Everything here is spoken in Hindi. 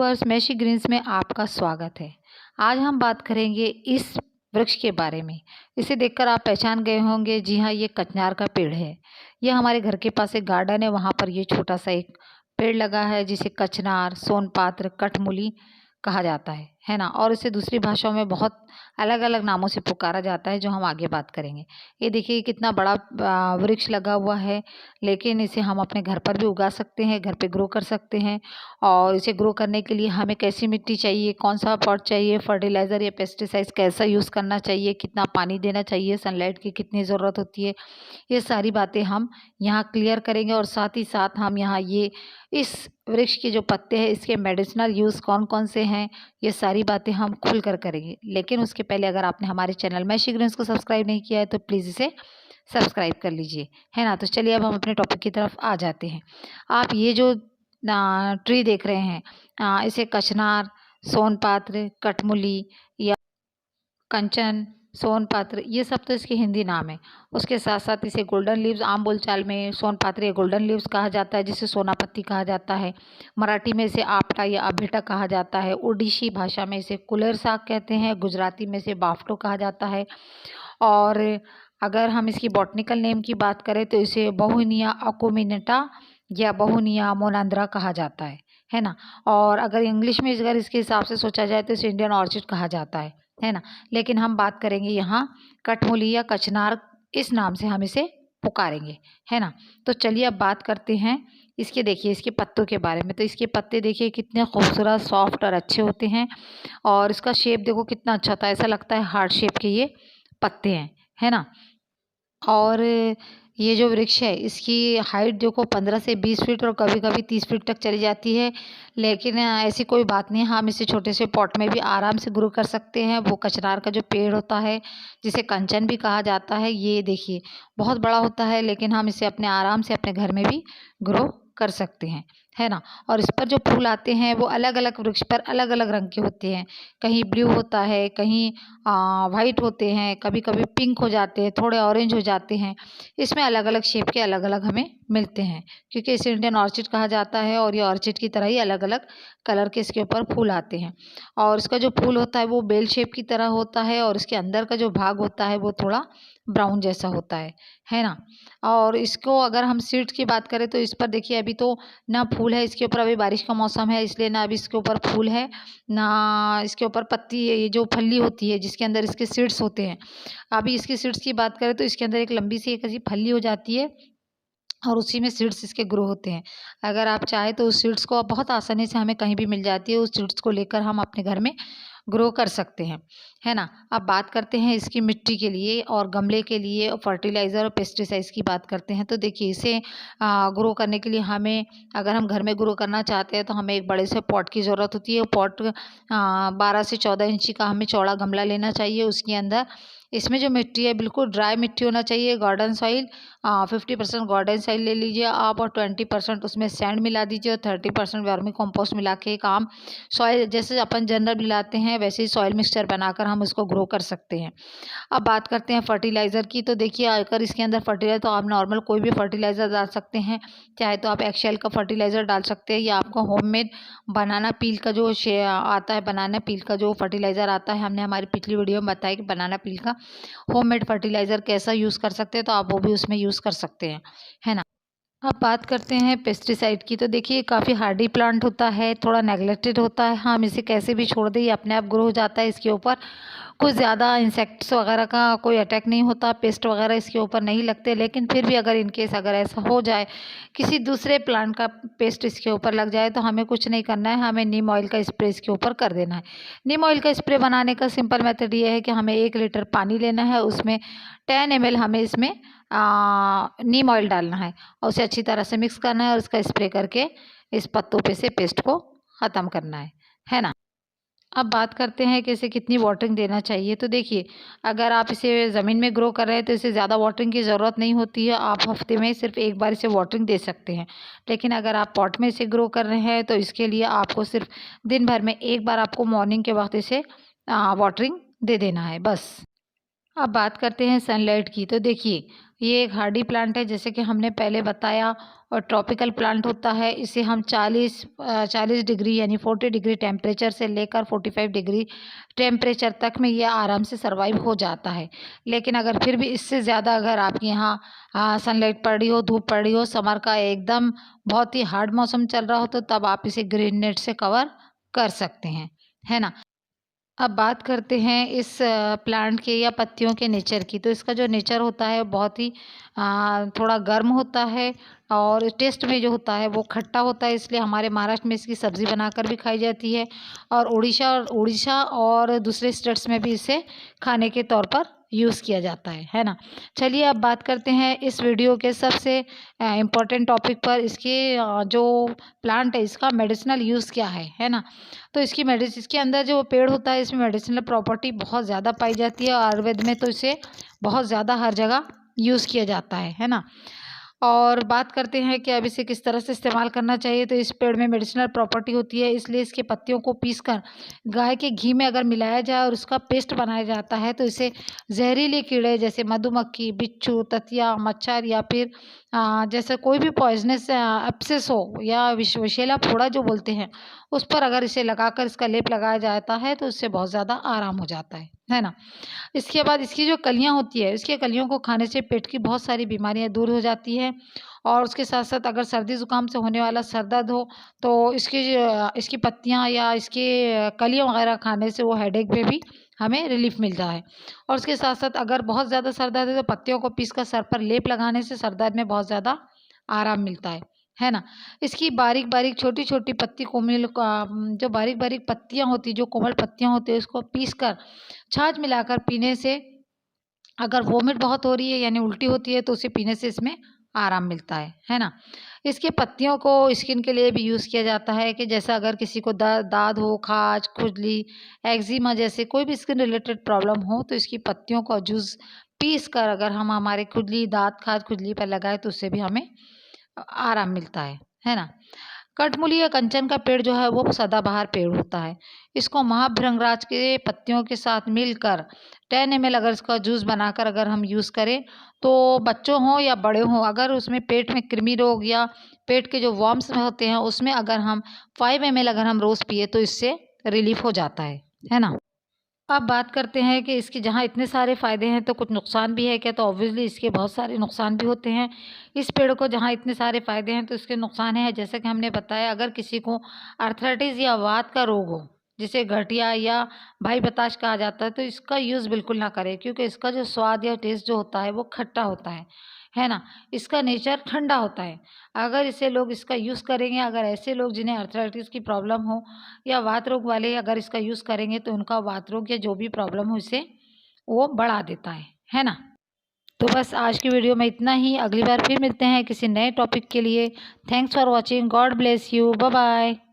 व्यूअर्स, मैशी ग्रीन्स में आपका स्वागत है। आज हम बात करेंगे इस वृक्ष के बारे में। इसे देखकर आप पहचान गए होंगे, जी हाँ, ये कचनार का पेड़ है। यह हमारे घर के पास एक गार्डन है, वहाँ पर ये छोटा सा एक पेड़ लगा है जिसे कचनार, सोनपात्र, कठमुली कहा जाता है ना। और इसे दूसरी भाषाओं में बहुत अलग अलग नामों से पुकारा जाता है, जो हम आगे बात करेंगे। ये देखिए कितना बड़ा वृक्ष लगा हुआ है, लेकिन इसे हम अपने घर पर भी उगा सकते हैं, घर पे ग्रो कर सकते हैं। और इसे ग्रो करने के लिए हमें कैसी मिट्टी चाहिए, कौन सा पॉट चाहिए, फर्टिलाइज़र या पेस्टिसाइड्स कैसा यूज़ करना चाहिए, कितना पानी देना चाहिए, सनलाइट की कितनी ज़रूरत होती है, ये सारी बातें हम यहाँ क्लियर करेंगे। और साथ ही साथ हम यहाँ ये इस वृक्ष के जो पत्ते हैं, इसके मेडिसिनल यूज़ कौन कौन से हैं, ये सारी बातें हम खुल कर करेंगे। लेकिन उसके पहले अगर आपने हमारे चैनल मैशी ग्रीन्स को सब्सक्राइब नहीं किया है तो प्लीज़ इसे सब्सक्राइब कर लीजिए, है ना। तो चलिए अब हम अपने टॉपिक की तरफ आ जाते हैं। आप ये जो ट्री देख रहे हैं, इसे कचनार, सोनपात्र, कठमुली या कंचन, सोनपात्र, ये सब तो इसके हिंदी नाम है। उसके साथ साथ इसे गोल्डन लीव्स, आम बोलचाल में सोनपात्र या गोल्डन लीव्स कहा जाता है, जिसे सोनापत्ती कहा जाता है। मराठी में इसे आपटा या अभेटा कहा जाता है। ओडिशी भाषा में इसे कुलेर साग कहते हैं। गुजराती में इसे बाफ्टो कहा जाता है। और अगर हम इसकी बॉटनिकल नेम की बात करें तो इसे बहुनिया अकुमिनेटा या बहुनिया मोनांद्रा कहा जाता है ना। और अगर इंग्लिश में अगर इसके हिसाब से सोचा जाए तो इसे इंडियन ऑर्चिड कहा जाता है ना। लेकिन हम बात करेंगे यहाँ कठमुली या कचनार, इस नाम से हम इसे पुकारेंगे, है ना। तो चलिए अब बात करते हैं इसके, देखिए इसके पत्तों के बारे में। तो इसके पत्ते देखिए कितने खूबसूरत, सॉफ्ट और अच्छे होते हैं। और इसका शेप देखो कितना अच्छा होता है, ऐसा लगता है हार्ट शेप के ये पत्ते हैं, है ना। और ये जो वृक्ष है इसकी हाइट देखो 15 से 20 फीट और कभी कभी 30 फीट तक चली जाती है। लेकिन ऐसी कोई बात नहीं है, हम इसे छोटे से पॉट में भी आराम से ग्रो कर सकते हैं। वो कचनार का जो पेड़ होता है, जिसे कंचन भी कहा जाता है, ये देखिए बहुत बड़ा होता है, लेकिन हम इसे अपने आराम से अपने घर में भी ग्रो कर सकते हैं, है ना। और इस पर जो फूल आते हैं वो अलग अलग वृक्ष पर अलग अलग रंग के होते हैं। कहीं ब्लू होता है, कहीं वाइट होते हैं, कभी कभी पिंक हो जाते हैं, थोड़े ऑरेंज हो जाते हैं। इसमें अलग अलग शेप के अलग अलग हमें मिलते हैं, क्योंकि इसे इंडियन ऑर्चिड कहा जाता है। और ये ऑर्चिड की तरह ही अलग अलग कलर के इसके ऊपर फूल आते हैं। और इसका जो फूल होता है वो बेल शेप की तरह होता है, और इसके अंदर का जो भाग होता है वो थोड़ा ब्राउन जैसा होता है ना। और इसको अगर हम सीड्स की बात करें तो इस पर देखिए अभी तो ना फूल है इसके ऊपर, अभी बारिश का मौसम है इसलिए ना अभी इसके ऊपर फूल है, ना इसके ऊपर पत्ती है। ये जो फली होती है जिसके अंदर इसके सीड्स होते हैं, अभी इसकी सीड्स की बात करें तो इसके अंदर एक लंबी सी एक ऐसी फली हो जाती है, और उसी में सीड्स इसके ग्रो होते हैं। अगर आप चाहें तो उस सीड्स को बहुत आसानी से हमें कहीं भी मिल जाती है, उस सीड्स को लेकर हम अपने घर में ग्रो कर सकते हैं, है ना। अब बात करते हैं इसकी मिट्टी के लिए और गमले के लिए, और फर्टिलाइज़र और पेस्टिसाइड्स की बात करते हैं। तो देखिए इसे ग्रो करने के लिए हमें, अगर हम घर में ग्रो करना चाहते हैं तो हमें एक बड़े से पॉट की ज़रूरत होती है। पॉट 12 से 14 इंची का हमें चौड़ा गमला लेना चाहिए। उसके अंदर इसमें जो मिट्टी है बिल्कुल ड्राई मिट्टी होना चाहिए। गार्डन सॉइल 50% गार्डन सॉइल ले लीजिए आप, और 20% उसमें सैंड मिला दीजिए, और 30% वर्मी कंपोस्ट मिला के एक आम सॉइल जैसे अपन जनरल मिलाते हैं वैसे ही सॉइल मिक्सचर बनाकर हम उसको ग्रो कर सकते हैं। अब बात करते हैं फर्टिलाइज़र की। तो देखिए अगर इसके अंदर फर्टिलाइज़र, तो आप नॉर्मल कोई भी फर्टिलाइज़र डाल सकते हैं। चाहे तो आप एक्सेल का फर्टिलाइज़र डाल सकते हैं, या आपको होममेड बनाना पील का जो आता है, बनाना पील का जो फर्टिलाइज़र आता है, हमने हमारी पिछली वीडियो में बताया कि बनाना पील का होममेड फर्टिलाइज़र कैसा यूज़ कर सकते हैं, तो आप वो भी उसमें यूज़ कर सकते हैं, है ना। अब बात करते हैं पेस्टिसाइड की। तो देखिए काफ़ी हार्डी प्लांट होता है, थोड़ा नेग्लेक्टेड होता है। हम इसे कैसे भी छोड़ दें, ये अपने आप ग्रो हो जाता है। इसके ऊपर कुछ ज़्यादा इंसेक्ट्स वगैरह का कोई अटैक नहीं होता, पेस्ट वगैरह इसके ऊपर नहीं लगते। लेकिन फिर भी अगर इन केस अगर ऐसा हो जाए, किसी दूसरे प्लांट का पेस्ट इसके ऊपर लग जाए, तो हमें कुछ नहीं करना है, हमें नीम ऑयल का स्प्रे इसके ऊपर कर देना है। नीम ऑयल का स्प्रे बनाने का सिंपल मेथड ये है कि हमें 1 लीटर पानी लेना है, उसमें 10 ml हमें इसमें नीम ऑयल डालना है, और उसे अच्छी तरह से मिक्स करना है, और इसका स्प्रे करके इस पत्तों पे से पेस्ट को ख़त्म करना है ना। अब बात करते हैं कि इसे कितनी वाटरिंग देना चाहिए। तो देखिए अगर आप इसे ज़मीन में ग्रो कर रहे हैं तो इसे ज़्यादा वाटरिंग की ज़रूरत नहीं होती है, आप हफ्ते में सिर्फ एक बार इसे वाटरिंग दे सकते हैं। लेकिन अगर आप पॉट में इसे ग्रो कर रहे हैं तो इसके लिए आपको सिर्फ दिन भर में एक बार आपको मॉर्निंग के वक्त इसे वाटरिंग दे देना है बस। अब बात करते हैं सनलाइट की। तो देखिए, ये एक हार्डी प्लांट है जैसे कि हमने पहले बताया, और ट्रॉपिकल प्लांट होता है। इसे हम 40 डिग्री यानी 40 डिग्री टेम्परेचर से लेकर 45 डिग्री टेम्परेचर तक में ये आराम से सर्वाइव हो जाता है। लेकिन अगर फिर भी इससे ज़्यादा अगर आपके यहाँ सनलाइट पड़ रही हो, धूप पड़ रही हो, समर का एकदम बहुत ही हार्ड मौसम चल रहा हो, तो तब आप इसे ग्रीन नेट से कवर कर सकते हैं, है ना? अब बात करते हैं इस प्लांट के या पत्तियों के नेचर की। तो इसका जो नेचर होता है वो बहुत ही थोड़ा गर्म होता है, और टेस्ट में जो होता है वो खट्टा होता है, इसलिए हमारे महाराष्ट्र में इसकी सब्ज़ी बनाकर भी खाई जाती है, और उड़ीसा और दूसरे स्टेट्स में भी इसे खाने के तौर पर यूज़ किया जाता है ना? चलिए अब बात करते हैं इस वीडियो के सबसे इम्पोर्टेंट टॉपिक पर। इसके जो प्लांट है इसका मेडिसिनल यूज़ क्या है ना? तो इसके अंदर जो पेड़ होता है इसमें मेडिसिनल प्रॉपर्टी बहुत ज़्यादा पाई जाती है, और आयुर्वेद में तो इसे बहुत ज़्यादा हर जगह यूज़ किया जाता है ना? और बात करते हैं कि अब इसे किस तरह से इस्तेमाल करना चाहिए। तो इस पेड़ में मेडिसिनल प्रॉपर्टी होती है, इसलिए इसके पत्तियों को पीसकर गाय के घी में अगर मिलाया जाए और उसका पेस्ट बनाया जाता है, तो इसे जहरीले कीड़े जैसे मधुमक्खी, बिच्छू, ततिया, मच्छर, या फिर जैसे कोई भी पॉइजनस एब्सेस हो या विषैला फोड़ा जो बोलते हैं, उस पर अगर इसे लगाकर इसका लेप लगाया जाता है तो उससे बहुत ज़्यादा आराम हो जाता है ना? इसके बाद इसकी जो कलियाँ होती है, इसकी कलियों को खाने से पेट की बहुत सारी बीमारियाँ दूर हो जाती हैं, और उसके साथ-साथ अगर सर्दी-ज़ुकाम से होने वाला सर दर्द हो, तो इसकी पत्तियाँ या इसके कलियाँ वगैरह खाने से वो हेडेक में भी हमें रिलीफ़ मिलता है। और उसके साथ-साथ अगर बहुत ज़्यादा सर दर्द है, तो पत्तियों को पीसकर सर पर लेप लगाने से सर दर्द में बहुत ज़्यादा आराम मिलता है ना? इसकी बारीक-बारीक, छोटी-छोटी पत्ती को जो बारीक-बारीक पत्तियाँ होती हैं, जो कोमल पत्तियाँ होती हैं, उसको पीसकर छाछ मिलाकर पीने से, अगर वोमिट बहुत हो रही है यानी उल्टी होती है, तो उसे पीने से इसमें आराम मिलता है ना? इसकी पत्तियों को स्किन के लिए भी यूज़ किया जाता है, कि जैसा अगर किसी को दाद हो, खाज, खुजली, एक्जिमा जैसे कोई भी स्किन रिलेटेड प्रॉब्लम हो, तो इसकी पत्तियों का जूस पीस कर अगर हम हमारे खुजली, दाँत, खाज, खुजली पर लगाएँ, तो उससे भी हमें आराम मिलता है ना? कठमुली या कंचन का पेड़ जो है वो सदाबहार पेड़ होता है। इसको महाभृंगराज के पत्तियों के साथ मिलकर 10 ml अगर इसका जूस बनाकर अगर हम यूज़ करें, तो बच्चों हों या बड़े हों, अगर उसमें पेट में कृमि रोग या पेट के जो वर्म्स होते हैं उसमें अगर हम 5 ml अगर हम रोज़ पिए, तो इससे रिलीफ़ हो जाता है ना? अब बात करते हैं कि इसके जहाँ इतने सारे फ़ायदे हैं तो कुछ नुकसान भी है क्या? तो ऑब्वियसली इसके बहुत सारे नुकसान भी होते हैं। इस पेड़ को जहाँ इतने सारे फ़ायदे हैं तो इसके नुकसान हैं, जैसे कि हमने बताया, अगर किसी को आर्थराइटिस या वात का रोग हो, जिसे गठिया या भाई बताश कहा जाता है, तो इसका यूज़ बिल्कुल ना करें, क्योंकि इसका जो स्वाद या टेस्ट जो होता है वो खट्टा होता है ना? इसका नेचर ठंडा होता है। अगर इसे लोग इसका यूज़ करेंगे, अगर ऐसे लोग जिन्हें आर्थराइटिस की प्रॉब्लम हो या वात रोग वाले अगर इसका यूज़ करेंगे, तो उनका वात रोग या जो भी प्रॉब्लम हो इसे वो बढ़ा देता है ना? तो बस आज की वीडियो में इतना ही। अगली बार फिर मिलते हैं किसी नए टॉपिक के लिए। Thanks for watching. God bless you. Bye bye.